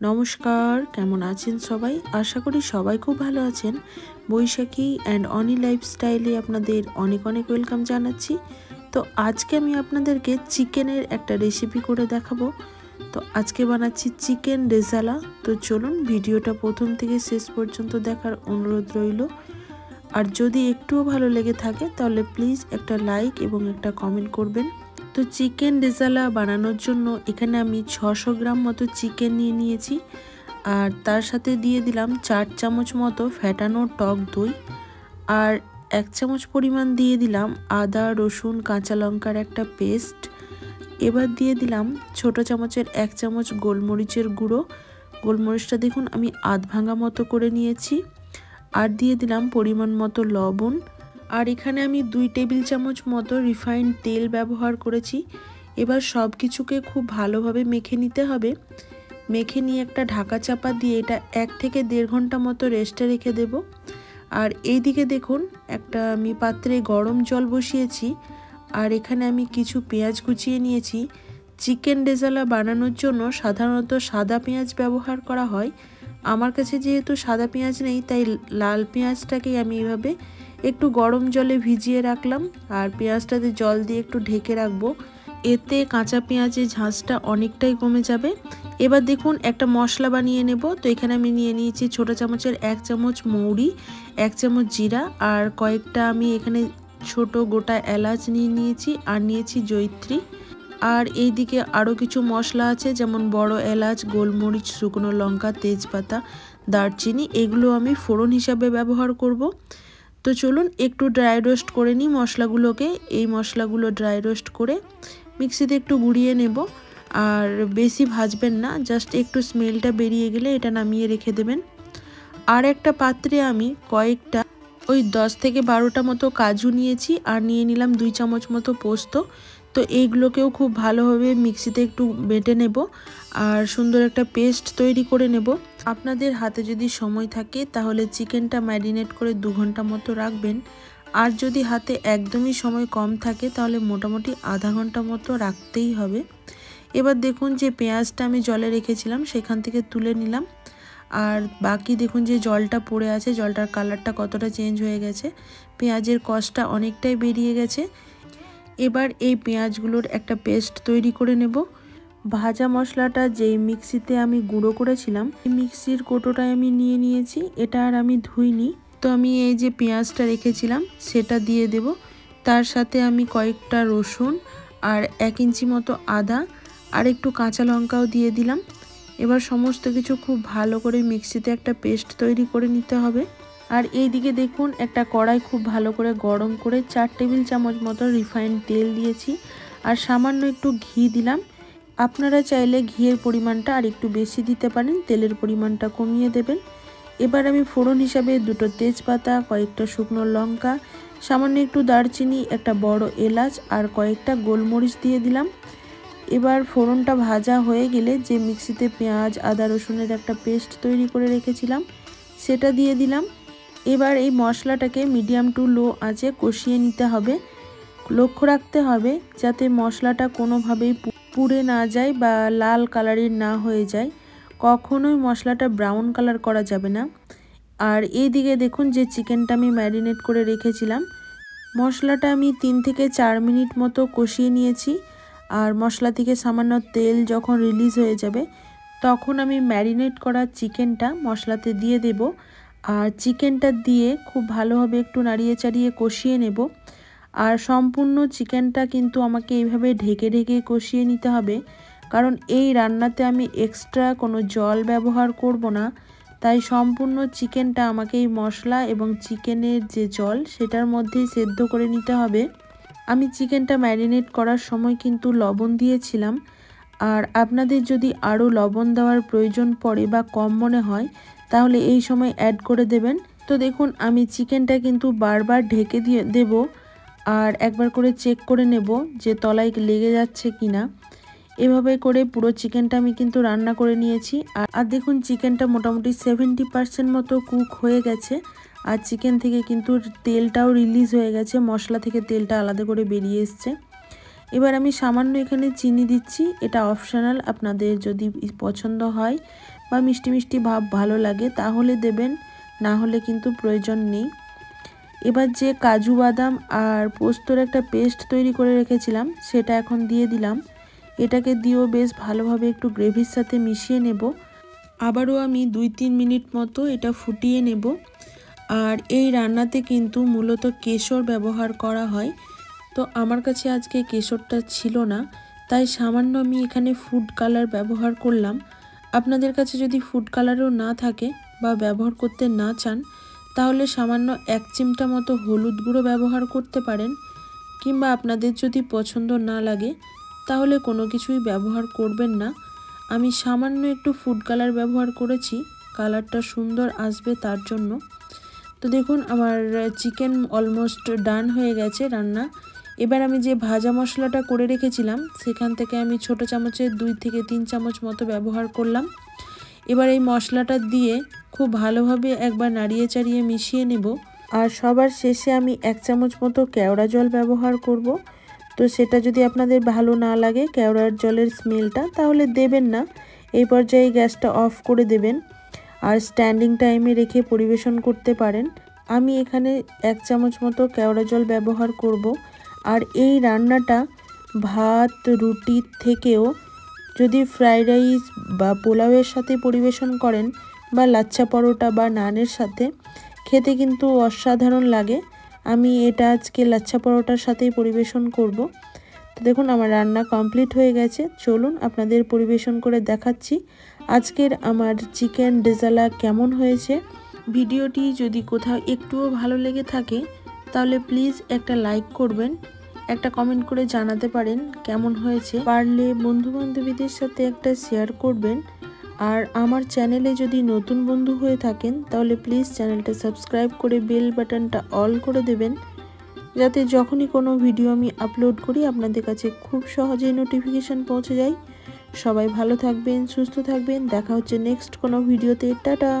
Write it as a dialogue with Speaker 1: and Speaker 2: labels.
Speaker 1: নমস্কার, কেমন আছেন সবাই? আশা করি সবাই খুব ভালো আছেন। বৈশাখী অ্যান্ড অনি লাইফস্টাইলে আপনাদের অনেক অনেক ওয়েলকাম জানাচ্ছি। তো আজকে আমি আপনাদেরকে চিকেনের একটা রেসিপি করে দেখাবো। তো আজকে বানাচ্ছি চিকেন রেজালা। তো চলুন ভিডিওটা প্রথম থেকে শেষ পর্যন্ত দেখার অনুরোধ রইল। আর যদি একটুও ভালো লেগে থাকে তাহলে প্লিজ একটা লাইক এবং একটা কমেন্ট করবেন। তো চিকেন রেজালা বানানোর জন্য এখানে আমি 600 গ্রাম মতো চিকেন নিয়ে নিয়েছি। আর তার সাথে দিয়ে দিলাম 4 চামচ মতো ফ্যাটানো টক দই। আর 1 চামচ পরিমাণ দিয়ে দিলাম আদা রসুন কাঁচা লঙ্কার একটা পেস্ট। এবার দিয়ে দিলাম ছোট চামচের 1 চামচ গোলমরিচের গুঁড়ো। গোলমরিচটা দেখুন আমি আধ ভাঙা মতো করে নিয়েছি। আর দিয়ে দিলাম পরিমাণ মতো লবণ। আর এখানে আমি 2 টেবিল চামচ মতো রিফাইন্ড তেল ব্যবহার করেছি। এবার সব কিছুকে খুব ভালোভাবে মেখে নিতে হবে। মেখে নিয়ে একটা ঢাকা চাপা দিয়ে এটা 1 থেকে 1.5 ঘন্টা মতো রেস্টে রেখে দেব। আর এই দিকে দেখুন একটা আমি পাত্রে গরম জল বসিয়েছি। আর এখানে আমি কিছু পেঁয়াজ কুচিয়ে নিয়েছি। চিকেন রেজালা বানানোর জন্য সাধারণত সাদা পেঁয়াজ ব্যবহার করা হয়। আমার কাছে যেহেতু সাদা পেঁয়াজ নেই তাই লাল পেঁয়াজটাকে আমি এভাবে একটু গরম জলে ভিজিয়ে রাখলাম। আর পেঁয়াজটাতে জল দিয়ে একটু ঢেকে রাখবো। এতে কাঁচা পেঁয়াজের ঝাঁঝটা অনেকটাই কমে যাবে। এবার দেখুন একটা মশলা বানিয়ে নেব। তো এখানে আমি নিয়ে নিয়েছি ছোট চামচের 1 চামচ মৌরি, 1 চামচ জিরা আর কয়েকটা আমি এখানে ছোট গোটা এলাচ নিয়ে নিয়েছি আর নিয়েছি জয়িত্রী। আর এই দিকে আরও কিছু মশলা আছে যেমন বড় এলাচ গোলমরিচ শুকনো লঙ্কা তেজপাতা দারচিনি, এগুলো আমি ফোড়ন হিসাবে ব্যবহার করব। তো চলুন একটু ড্রাই রোস্ট করে নিই মশলাগুলোকে। এই মশলাগুলো ড্রাই রোস্ট করে মিক্সিতে একটু গুঁড়িয়ে নেব। আর বেশি ভাজবেন না, জাস্ট একটু স্মেলটা বেরিয়ে গেলে এটা নামিয়ে রেখে দেবেন। আর একটা পাত্রে আমি কয়েকটা ওই 10 থেকে 12টা মতো কাজু নিয়েছি আর নিয়ে নিলাম 2 চামচ মতো পোস্ত। তো এইগুলোকেও খুব ভালোভাবে মিক্সিতে একটু বেটে নেব আর সুন্দর একটা পেস্ট তৈরি করে নেব। আপনাদের হাতে যদি সময় থাকে তাহলে চিকেনটা ম্যারিনেট করে 2 ঘন্টা মতো রাখবেন। আর যদি হাতে একদমই সময় কম থাকে তাহলে মোটামুটি আধা ঘন্টা মতো রাখতেই হবে। এবার দেখুন যে পেঁয়াজটা আমি জলে রেখেছিলাম সেখান থেকে তুলে নিলাম। আর বাকি দেখুন যে জলটা পড়ে আছে, জলটার কালারটা কতটা চেঞ্জ হয়ে গেছে, পেঁয়াজের কষটা অনেকটাই বেরিয়ে গেছে। এবার এই পেঁয়াজগুলোর একটা পেস্ট তৈরি করে নেব। ভাজা মশলাটা যেই মিক্সিতে আমি গুঁড়ো করেছিলাম এই মিক্সির কোটোটায় আমি নিয়ে নিয়েছি। এটা আর আমি ধুইনি। তো আমি এই যে পেঁয়াজটা রেখেছিলাম সেটা দিয়ে দেব। তার সাথে আমি কয়েকটা রসুন আর 1 ইঞ্চি মতো আদা আর একটু কাঁচা লঙ্কাও দিয়ে দিলাম। এবার সমস্ত কিছু খুব ভালো করে মিক্সিতে একটা পেস্ট তৈরি করে নিতে হবে। আর এই দিকে দেখুন একটা কড়াই খুব ভালো করে গরম করে 4 টেবিল চামচ মতো রিফাইন্ড তেল দিয়েছি আর সামান্য একটু ঘি দিলাম। আপনারা চাইলে ঘিয়ের পরিমাণটা আর একটু বেশি দিতে পারেন, তেলের পরিমাণটা কমিয়ে দেবেন। এবার আমি ফোড়ন হিসাবে 2টো তেজপাতা কয়েকটা শুকনো লঙ্কা সামান্য একটু দারচিনি একটা বড় এলাচ আর কয়েকটা গোলমরিচ দিয়ে দিলাম। এবার ফোড়নটা ভাজা হয়ে গেলে যে মিক্সিতে পেঁয়াজ আদা রসুনের একটা পেস্ট তৈরি করে রেখেছিলাম সেটা দিয়ে দিলাম। এবার এই মশলাটাকে মিডিয়াম টু লো আঁচে কষিয়ে নিতে হবে। লক্ষ্য রাখতে হবে যাতে মশলাটা কোনোভাবেই পুড়ে না যায় বা লাল কালারের না হয়ে যায়। কখনোই মশলাটা ব্রাউন কালার করা যাবে না। আর এই দিকে দেখুন যে চিকেনটা আমি ম্যারিনেট করে রেখেছিলাম, মশলাটা আমি 3 থেকে 4 মিনিট মতো কষিয়ে নিয়েছি। আর মশলা থেকে সামান্য তেল যখন রিলিজ হয়ে যাবে তখন আমি ম্যারিনেট করা চিকেনটা মশলাতে দিয়ে দেব। আর চিকেনটা দিয়ে খুব ভালোভাবে একটু নাড়িয়ে চাড়িয়ে কষিয়ে নেব। আর সম্পূর্ণ চিকেনটা কিন্তু আমাকে এইভাবে ঢেকে ঢেকে কষিয়ে নিতে হবে, কারণ এই রান্নাতে আমি এক্সট্রা কোনো জল ব্যবহার করব না। তাই সম্পূর্ণ চিকেনটা আমাকে এই মশলা এবং চিকেনের যে জল সেটার মধ্যেই সেদ্ধ করে নিতে হবে। আমি চিকেনটা ম্যারিনেট করার সময় কিন্তু লবণ দিয়েছিলাম। আর আপনাদের যদি আরও লবণ দেওয়ার প্রয়োজন পড়ে বা কম মনে হয় তাহলে এই সময় অ্যাড করে দেবেন। তো দেখুন আমি চিকেনটা কিন্তু বারবার ঢেকে দিয়ে দেব আর একবার করে চেক করে নেব যে তলায় লেগে যাচ্ছে কিনা। এভাবে করে পুরো চিকেনটা আমি কিন্তু রান্না করে নিয়েছি। আর দেখুন চিকেনটা মোটামুটি 70% মতো কুক হয়ে গেছে। আর চিকেন থেকে কিন্তু তেলটাও রিলিজ হয়ে গেছে, মশলা থেকে তেলটা আলাদা করে বেরিয়ে এসছে। এবার আমি সামান্য এখানে চিনি দিচ্ছি, এটা অপশনাল, আপনাদের যদি পছন্দ হয় বা মিষ্টি মিষ্টি ভাব ভালো লাগে তাহলে দেবেন, না হলে কিন্তু প্রয়োজন নেই। এবার যে কাজু বাদাম আর পোস্তর একটা পেস্ট তৈরি করে রেখেছিলাম সেটা এখন দিয়ে দিলাম। এটাকে দিয়েও বেশ ভালোভাবে একটু গ্রেভির সাথে মিশিয়ে নেব। আবারও আমি 2-3 মিনিট মতো এটা ফুটিয়ে নেব। আর এই রান্নাতে কিন্তু মূলত কেশর ব্যবহার করা হয়, তো আমার কাছে আজকে কেশরটা ছিল না, তাই সামান্য আমি এখানে ফুড কালার ব্যবহার করলাম। আপনাদের কাছে যদি ফুড কালারও না থাকে বা ব্যবহার করতে না চান তাহলে সামান্য 1 চিমটা মতো হলুদ গুঁড়ো ব্যবহার করতে পারেন, কিংবা আপনাদের যদি পছন্দ না লাগে তাহলে কোনো কিছুই ব্যবহার করবেন না। আমি সামান্য একটু ফুড কালার ব্যবহার করেছি, কালারটা সুন্দর আসবে তার জন্য। তো দেখুন আমার চিকেন অলমোস্ট ডান হয়ে গেছে রান্না। এবার আমি যে ভাজা মশলাটা করে রেখেছিলাম সেখান থেকে আমি ছোট চামচে 2 থেকে 3 চামচ মতো ব্যবহার করলাম। এবার এই মশলাটা দিয়ে খুব ভালোভাবে একবার নাড়িয়ে চাড়িয়ে মিশিয়ে নেব। আর সবার শেষে আমি 1 চামচ মতো কেওড়া জল ব্যবহার করব। তো সেটা যদি আপনাদের ভালো না লাগে কেওড়ার জলের স্মেলটা, তাহলে দেবেন না। এই পর্যায়ে গ্যাসটা অফ করে দেবেন আর স্ট্যান্ডিং টাইমে রেখে পরিবেশন করতে পারেন। আমি এখানে 1 চামচ মতো কেওড়া জল ব্যবহার করব। আর এই রান্নাটা ভাত রুটির থেকেও, যদি ফ্রাইড রাইস বা পোলাওয়ের সাথে পরিবেশন করেন বা লাচ্ছা পরোটা বা নানের সাথে, খেতে কিন্তু অসাধারণ লাগে। আমি এটা আজকে লাচ্ছা পরোটার সাথেই পরিবেশন করব। তো দেখুন আমার রান্না কমপ্লিট হয়ে গেছে, চলুন আপনাদের পরিবেশন করে দেখাচ্ছি আজকের আমার চিকেন রেজালা কেমন হয়েছে। ভিডিওটি যদি কোথাও একটুও ভালো লেগে থাকে তাহলে প্লিজ একটা লাইক করবেন, একটা কমেন্ট করে জানাতে পারেন কেমন হয়েছে। পারলে বন্ধু বান্ধবীদের সাথে একটা শেয়ার করবেন। আর আমার চ্যানেলে যদি নতুন বন্ধু হয়ে থাকেন তাহলে প্লিজ চ্যানেলটা সাবস্ক্রাইব করে বেল বাটনটা অল করে দেবেন, যাতে যখনই কোনো ভিডিও আমি আপলোড করি আপনাদের কাছে খুব সহজেই নোটিফিকেশান পৌঁছে যায়। সবাই ভালো থাকবেন, সুস্থ থাকবেন, দেখা হচ্ছে নেক্সট কোনো ভিডিওতে। টাটা।